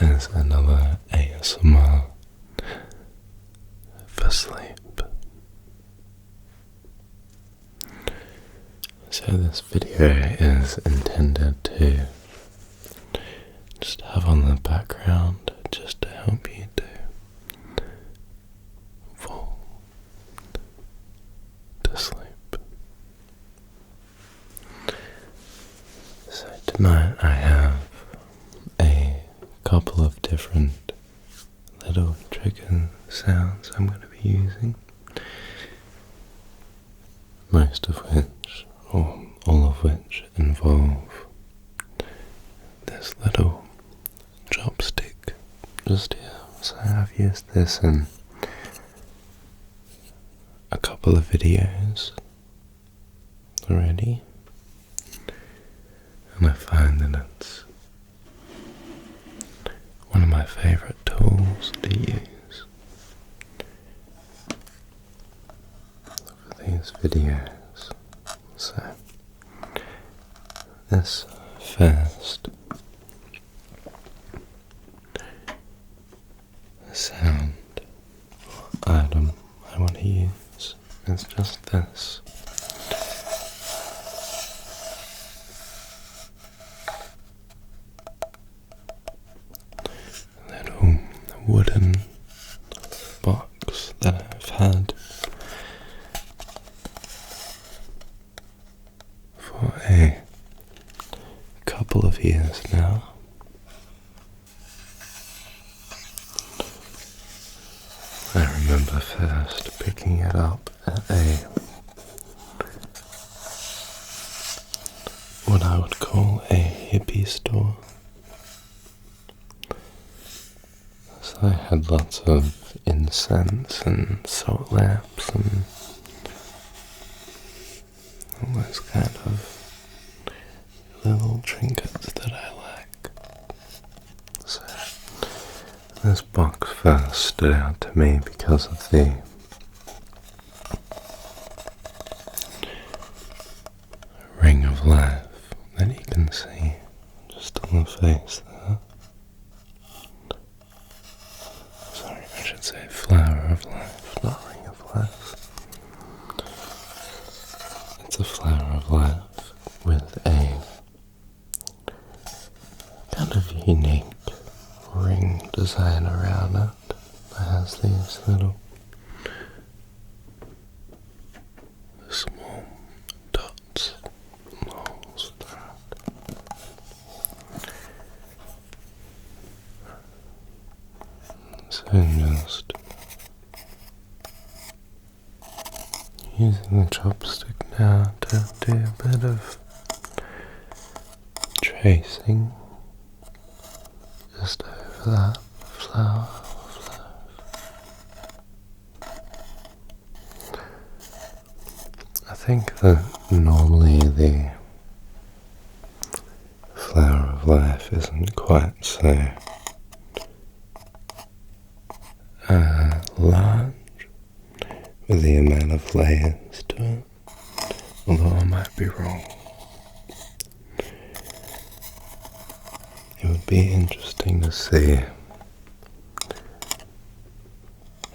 is another ASMR for sleep. So this video is intended to just have on the background just to help you to fall to sleep. So tonight I have a couple of different little trigger sounds I'm going to be using, most of which, or all of which, involve this little chopstick just here. So I've used this in a couple of videos already, and I find that it's one of my favourite tools to use for these videos. So this first sound item I want to use is just this. Little wooden box that I've had for a couple of years now. I remember first picking it up at what I would call a hippie store. So I had lots of incense and salt lamps and all those kind of little trinkets that I like. So this box first stood out to me because of the ring of life that you can see just on the face there. Sorry, I should say flower of life, not ring of life. It's a flower of life with a kind of unique ring design around it. It has these little small dots and holes through it. So just using the chopstick now to do a bit of tracing just over that flower of life. I think that normally the flower of life isn't quite so large with the amount of layers to it, although I might be wrong. It would be interesting to see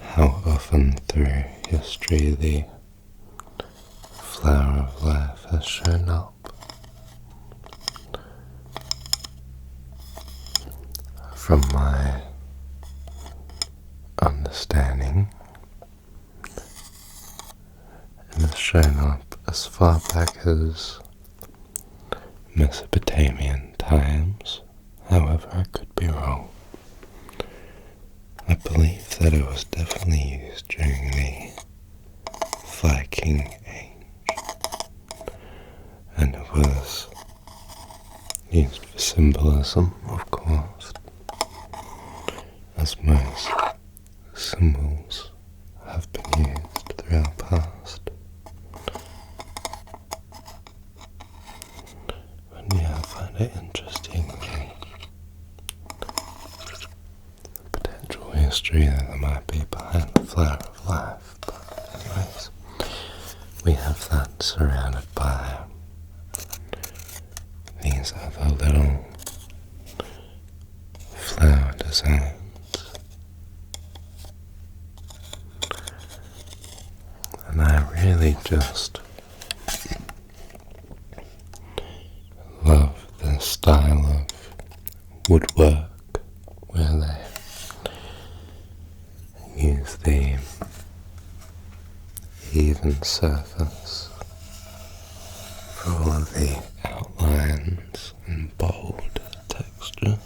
how often through history the flower of life has shown up. From my understanding, it has shown up as far back as Mesopotamian times. However, I could be wrong. I believe that it was definitely used during the Viking Age, and it was used for symbolism, of course, as most symbols have been used throughout past. But yeah, I find it interesting the potential history that there might be behind the flower of life. But anyways, we have that surrounded by these other little flower sounds. And I really just love the style of woodwork where they use the even surface for all of the outlines and bold texture,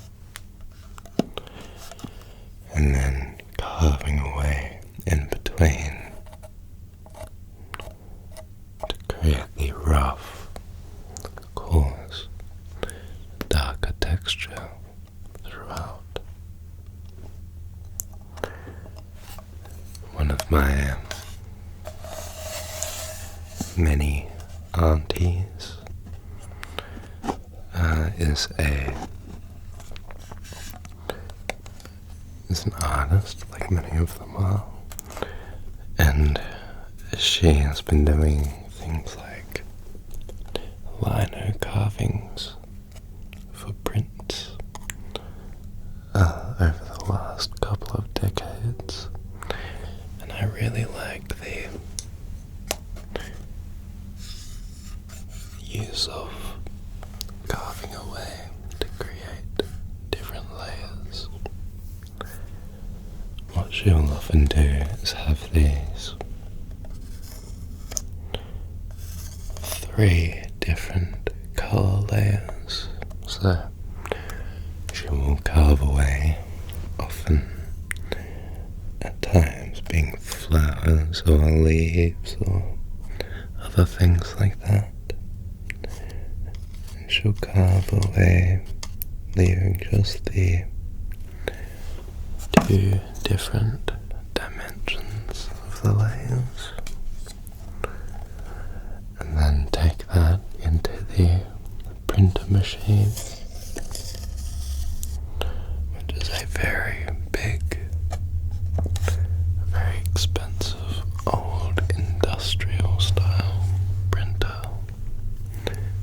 and then carving away in between to create the rough, coarse, darker texture throughout. One of my many aunties is an artist, like many of them are, and she has been doing things like lino carvings for prints over the last couple of decades, and I really like the use of carving away to create different layers. What she will often do is have these 3 different color layers. So she will carve away, often at times being flowers or leaves or other things like that. And she'll carve away, leaving just the 2 different dimensions of the layers, and then take that into the printer machine, which is a very big, very expensive, old industrial style printer.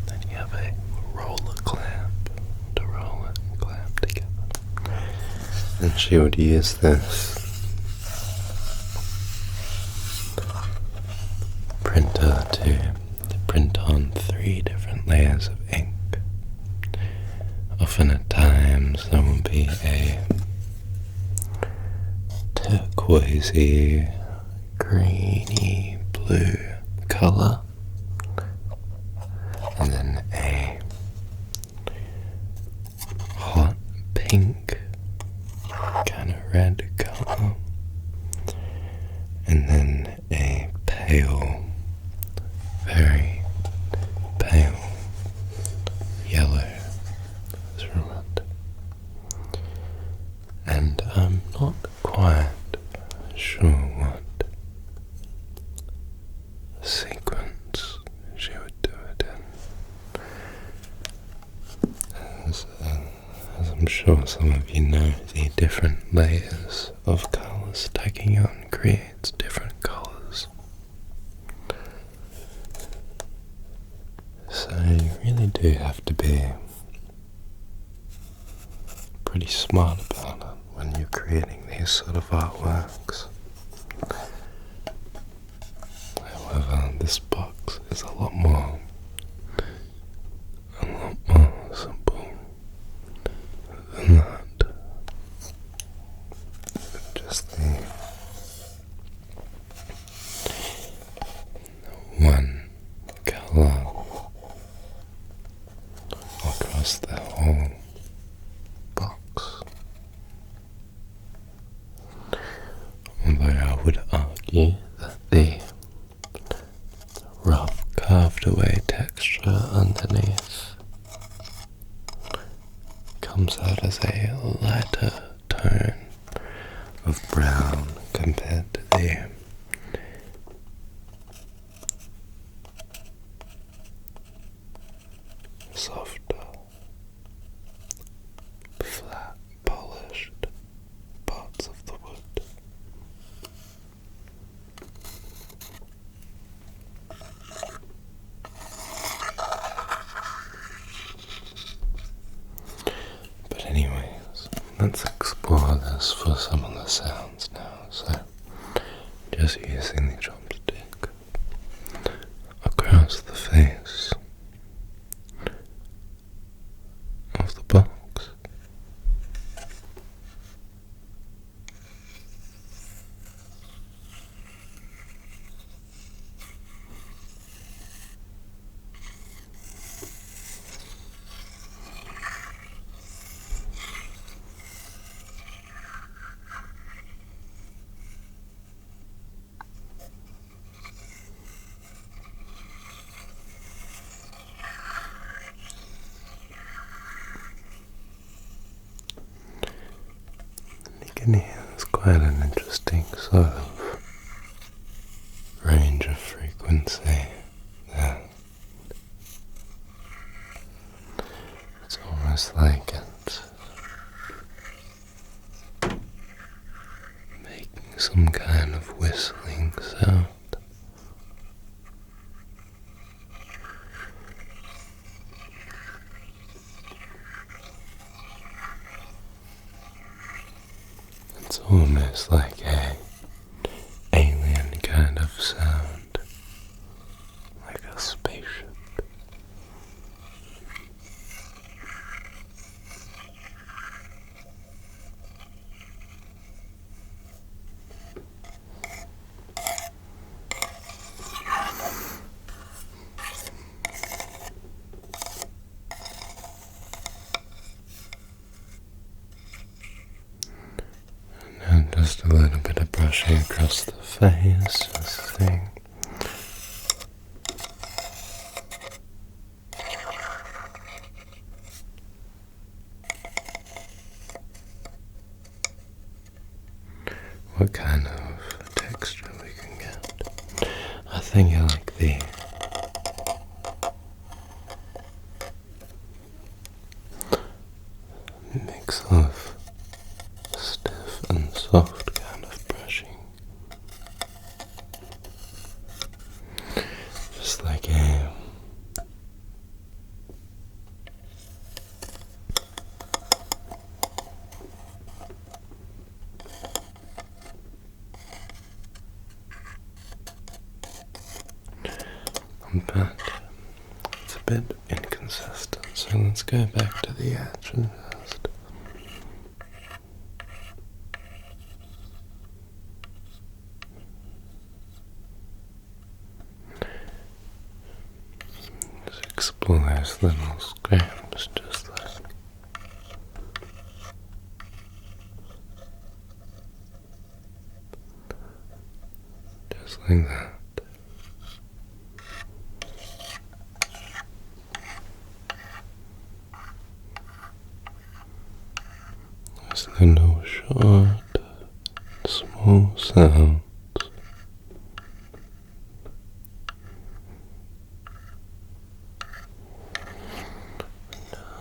Then you have a roller clamp to roll it and clamp together. And she would use this printer to print on 3 different layers of ink. Often at times there will be a turquoisey, greeny blue colour, and then a hot pink, kind of red colour, and then a pale, very pale yellow through it. And I'm not quite sure what sequence she would do it in. As I'm sure some of you know, the different layers of colours stacking on creates different colours. So you really do have to be pretty smart about it when you're creating these sort of artworks. However, this box is a lot more simple than that. Just the one colour across the whole box. Although I would argue that the rough carved away texture underneath comes out as a lighter tone of brown compared to the softer, flat, polished parts of the wood. But anyways, let's explore sounds now, so just using the chopstick across the face of the box. You can hear there's quite an interesting sort of range of frequency there. It's almost like it's making some kind of whistling sound. It's almost like a alien kind of sound, like a spaceship. And just a little bit of brushing across the face, just thing. What kind of texture we can get. I think I like the mix of stiff and soft kind of brushing. Just like a but it's a bit inconsistent, so let's go back to the action first. Just explore those little scraps, just like that. Those little short, small sounds.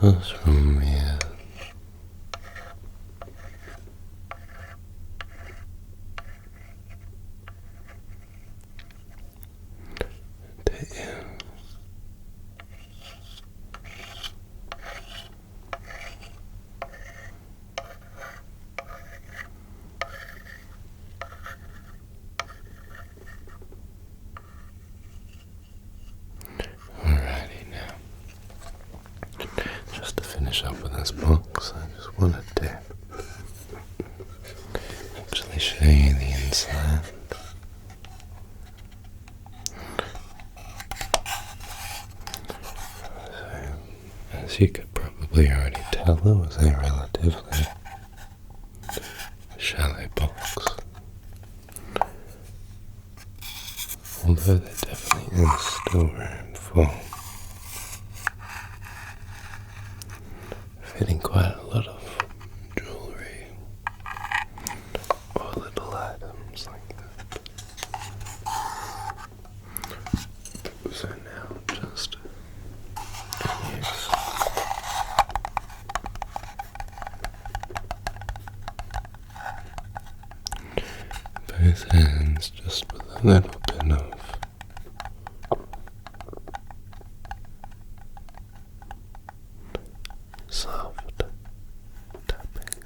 Just from here to here. Alrighty, now just to finish up with this box, I just wanted to actually show you the inside. So, as you could probably already tell, it was a relatively shallow box. Although there definitely is still room for fitting quite a lot of jewellery or little items like that. So now just use both hands just with a little bit of soft tapping.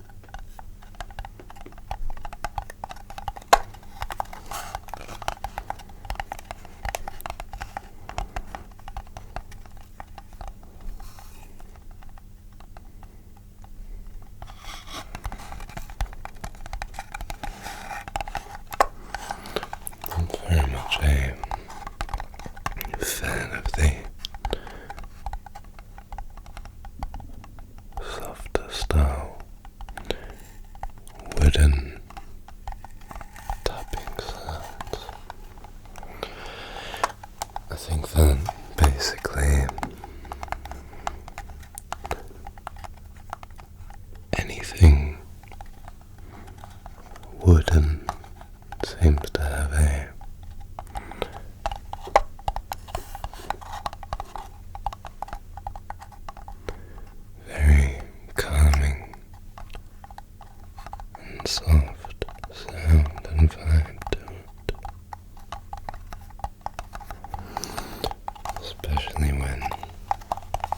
especially when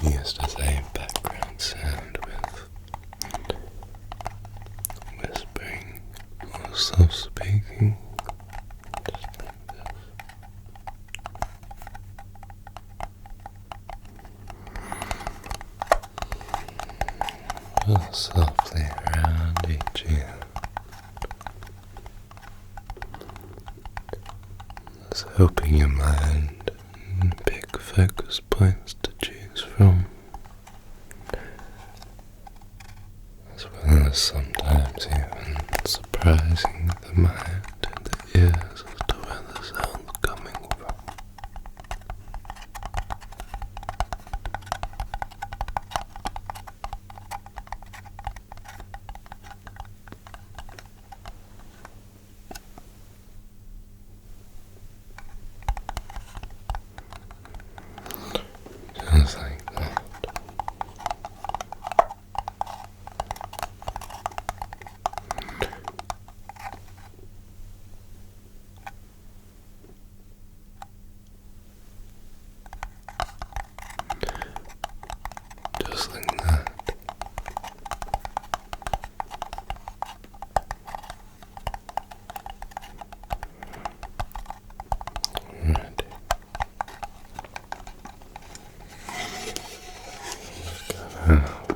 used as a background sound with whispering or soft speaking. Just like this. Roll softly around each ear. Just helping your mind pick focus points to choose from, as well as sometimes even surprising the mind and the ears as to where the sound's coming from. Just like that. Just like that. Right.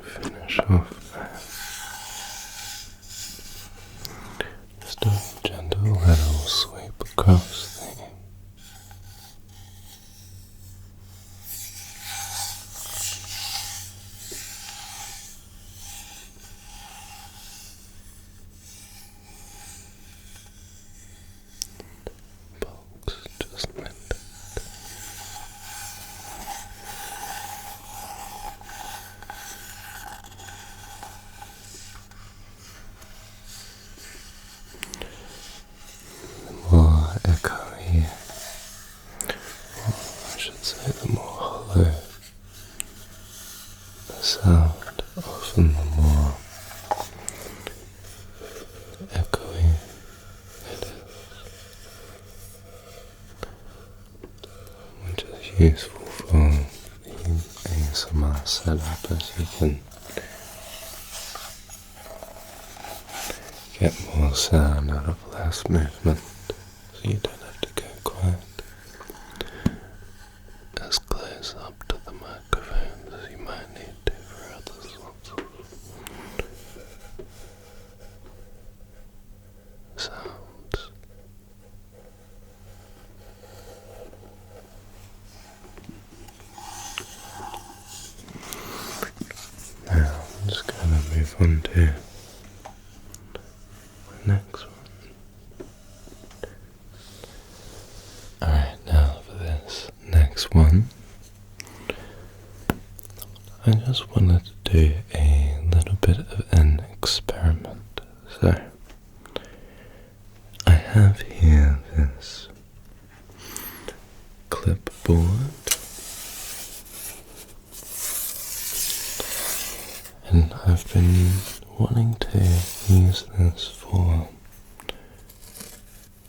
Finish off there. Just a gentle little sweep across the box, just like that. More echoey, or I should say the more hollow the sound, often the more echoey it is, which is useful for the ASMR setup, as you can get more sound out of less movement. So you don't have to go quite as close up to the microphone as you might need to for other sorts of sounds. Now I'm just going to move on to the next one. Alright, now for this next one, I just wanted to do a little bit of an experiment. So, I have here this clipboard, and I've been wanting to use this for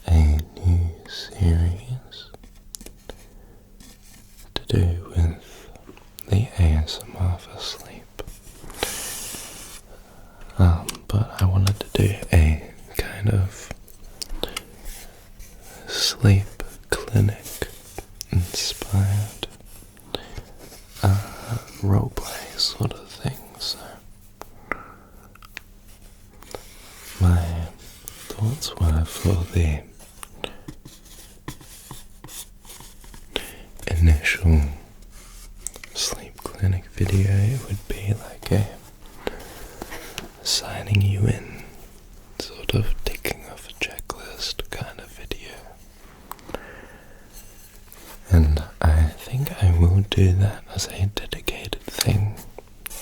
a new series to do with the ASMR for sleep. But I wanted to do a kind of sleep clinic inspired roleplay sort of thing. So my thoughts were for the initial sleep clinic video, it would be like a signing you in, sort of ticking off a checklist kind of video. And I think I will do that as a dedicated thing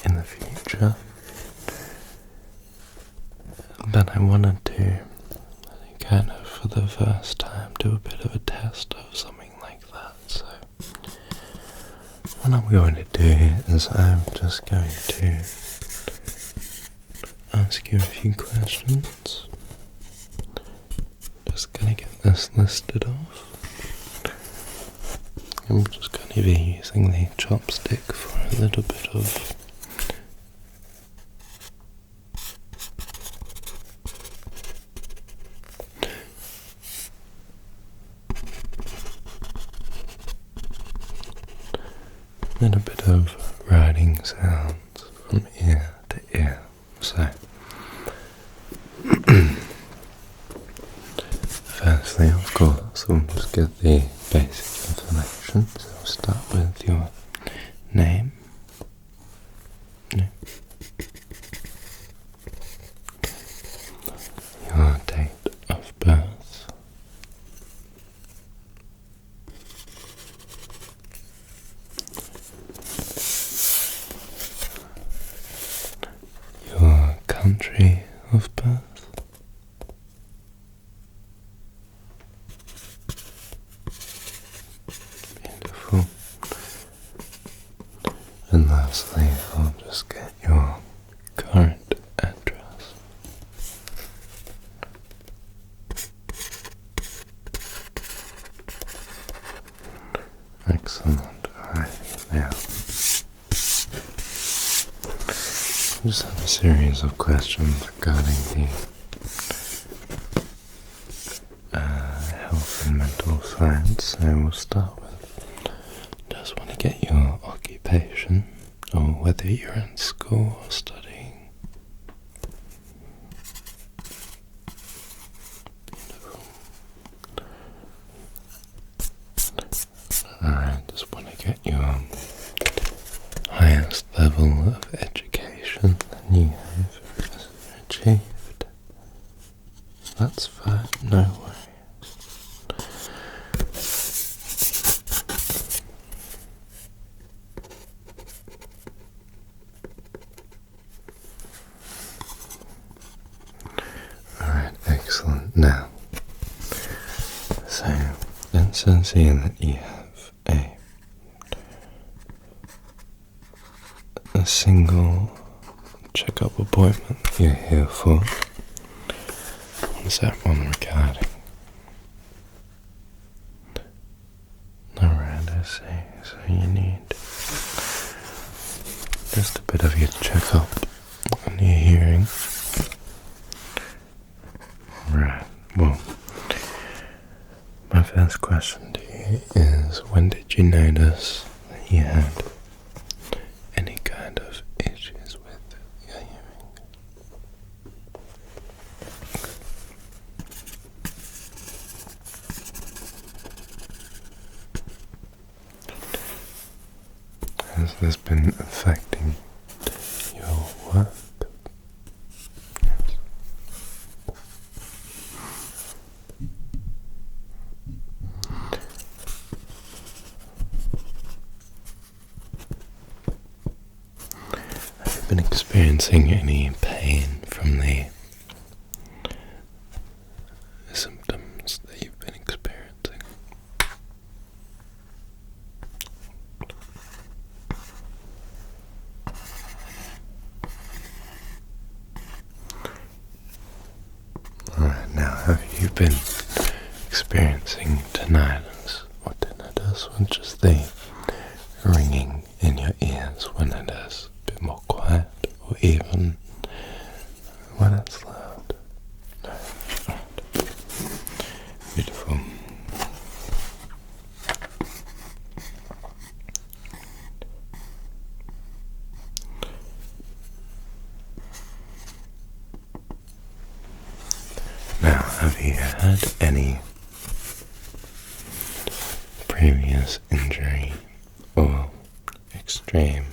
in the future. But I wanted to kind of for the first time do a bit of a test of something like that. So what I'm going to do is I'm just going to ask you a few questions. Just going to get this listed off. I'm just going to maybe using the chopstick for a little bit of writing sounds from ear to ear. So, firstly, of course, we'll just get the basic information. So we'll start with your name. Your date of birth. Your country of birth. Beautiful. And lastly, I'll just get your current address. Excellent. Alright, now just have a series of questions regarding the health and mental science. So we'll start with, just want to get your occupation, or whether you're in school or studying. Alright, just want to get your highest level of education that you have achieved. That's fine, no worries. Alright, excellent. Now, so it says here that you have a single checkup appointment you're here for. What's that one regarding? Alright, I see. So you need just a bit of your checkup on your hearing. Right, well, my first question to you is, when did you notice that you had any kind of issues with your hearing? Has this been affecting your work? Yes. Have you been experiencing any pain from the symptoms that you've been experiencing? Alright, now have you been experiencing tinnitus or tinnitus, which is the ringing in your ears when it is a bit more quiet, or even when it's loud? No. Right. Beautiful. Now, have you had any previous injury or extreme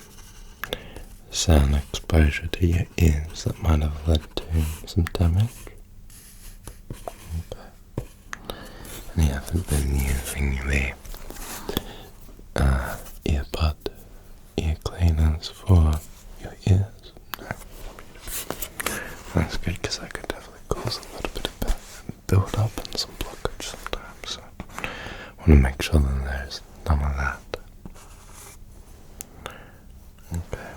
sound exposure to your ears that might have led to some damage? Okay. And you haven't been using the ear cleaners for your ears? No. That's good, because that could definitely cause a little bit of build up and some blockage sometimes. So I want to make sure that there's none of that. Okay.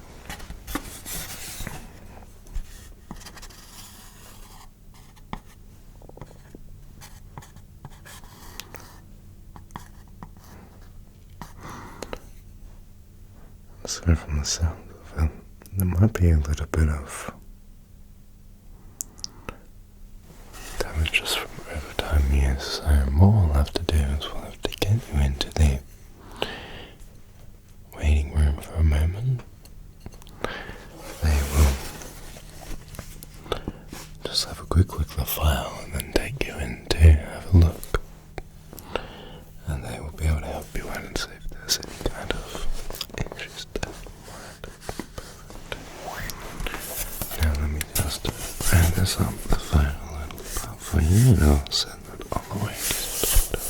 So from the sound of it, there might be a little bit of damage just from overtime use. So what we'll have to do is we'll have to get you into the waiting room for a moment. They will just have a quick look at the file and then take you in to have a look. And they will be able to help you out and see if there's any kind of issues there. Now let me just bring this up the file a little bit for you and I'll send that on the way to the doctor.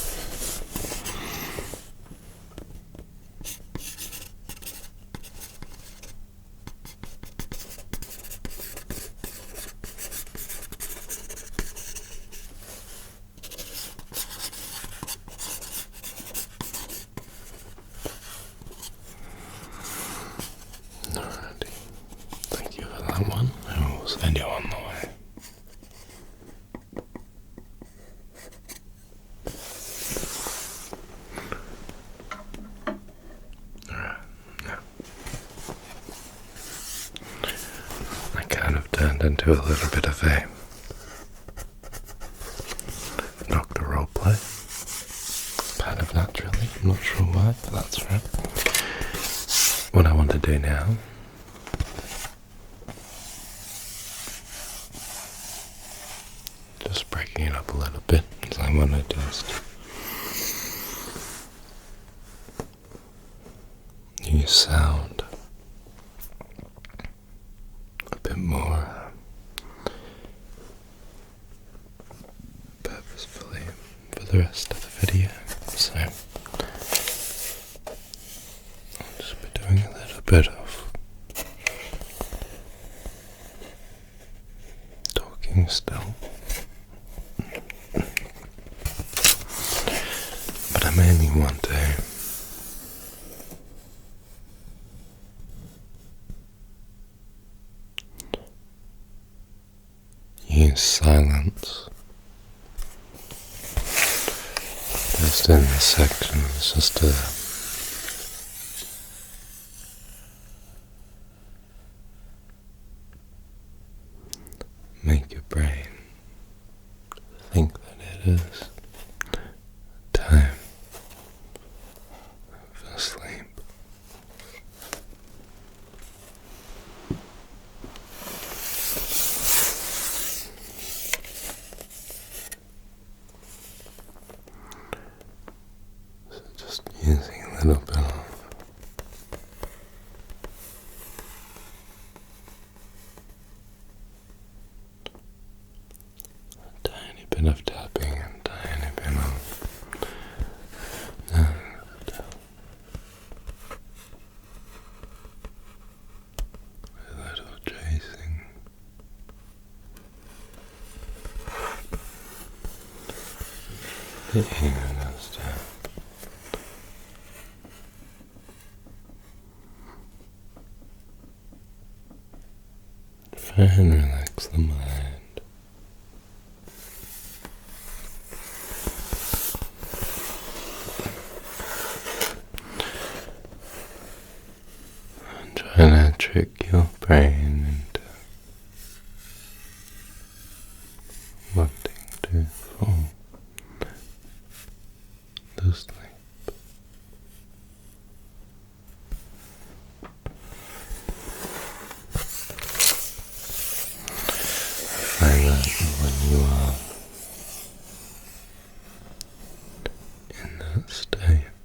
Alrighty, thank you for that one. I will send you on the way. Alright, now I kind of turned into a little bit of a doctor roleplay. Kind of naturally, I'm not sure why, but that's right. What I want to do now just breaking it up a little bit, because I want to just use sound a bit more purposefully for the rest of the video. So I'll just be doing a little bit of talking still. But I mainly want to use silence just in this section. It's just to make your brain think that it is time for sleep. So just using a little bit of a tiny bit of tapping and tiny bit of a little tracing. Hitting those down. Try and relax the mind. And try to trick your brain into wanting to fall to sleep. Find that when you are in that state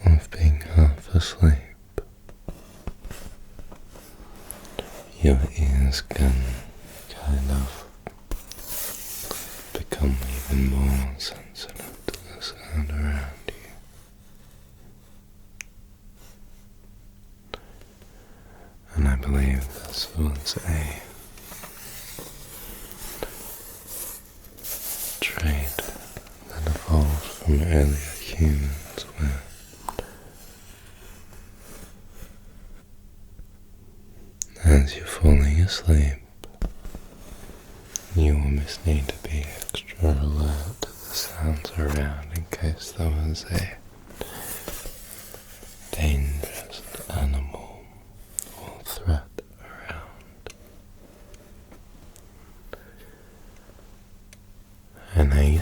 of being half asleep, your ears can kind of become even more sensitive to the sound around you. And I believe this was a trait that evolved from earlier humans where as you're falling asleep, you almost need to be extra alert to the sounds around in case there was a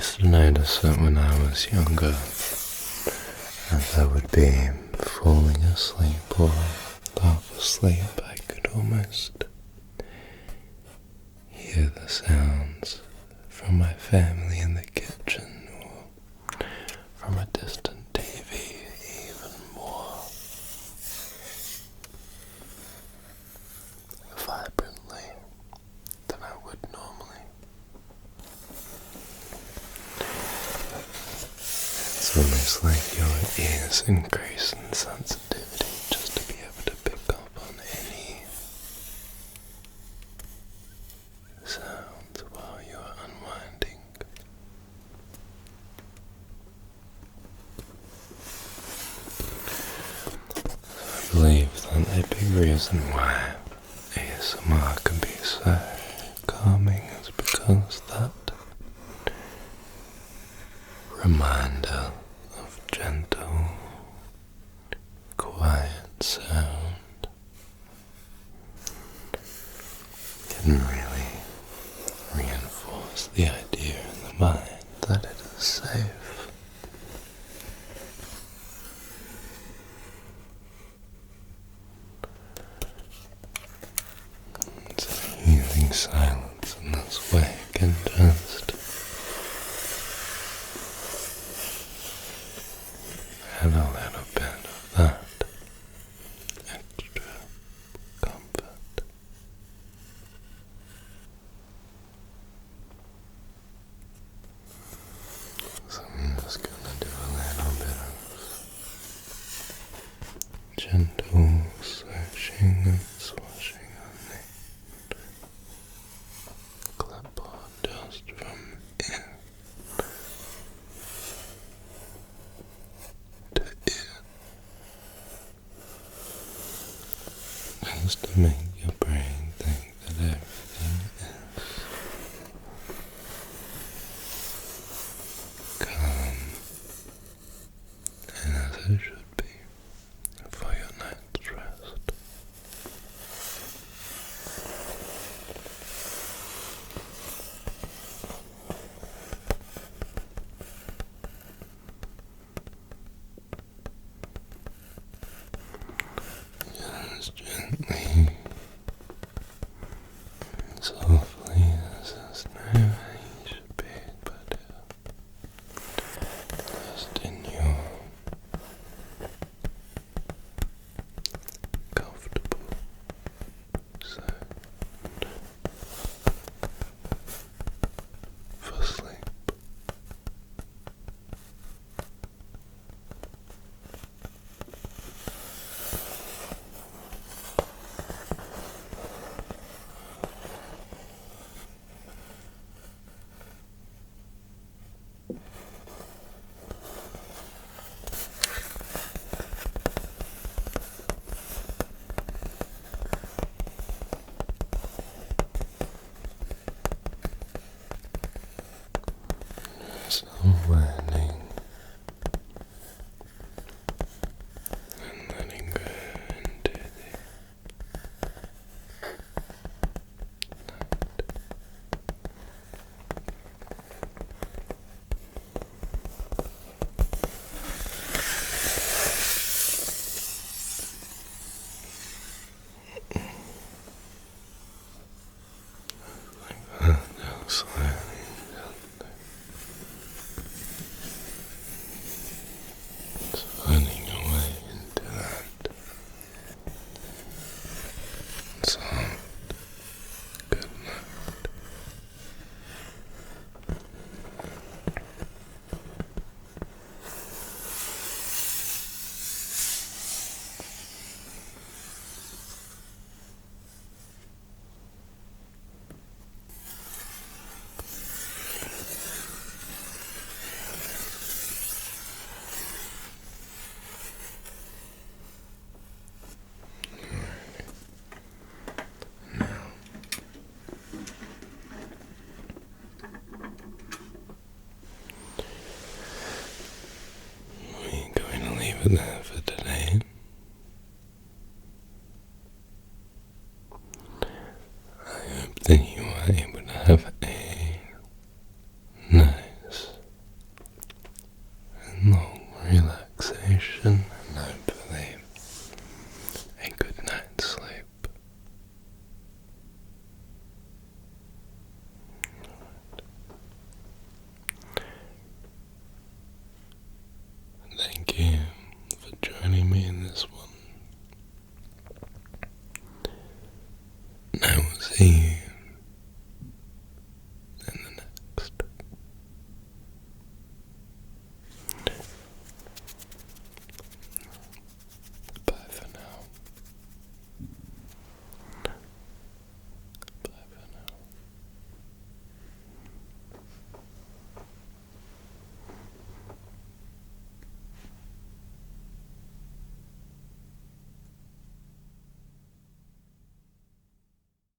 used to notice that when I was younger, as I would be falling asleep or half asleep, I could almost hear the sounds from my family in the kitchen or from a distant TV even more vibrantly than I would normally. It's almost like your ears increase in sensitivity just to be able to pick up on any sounds while you're unwinding. I believe that a big reason why ASMR can be so calming is because that reminder of gentle, quiet sound can really reinforce the idea in the mind that it is safe. So using silence in this way can just add a little bit of that extra comfort. So I'm just gonna do a little bit of gentle searching and swashing on the clipboard just from ear to ear, just to make your brain think that everything is calm and as it should be for your night's rest. Just gently and softly as there's no way you should be, but just in your comfortable zone for sleep. So learning and letting go into the night. Like that, just slowly, gently. Just finding your way into that soft, good night. We're going to leave it there for today. I hope that you are able to have a nice this one.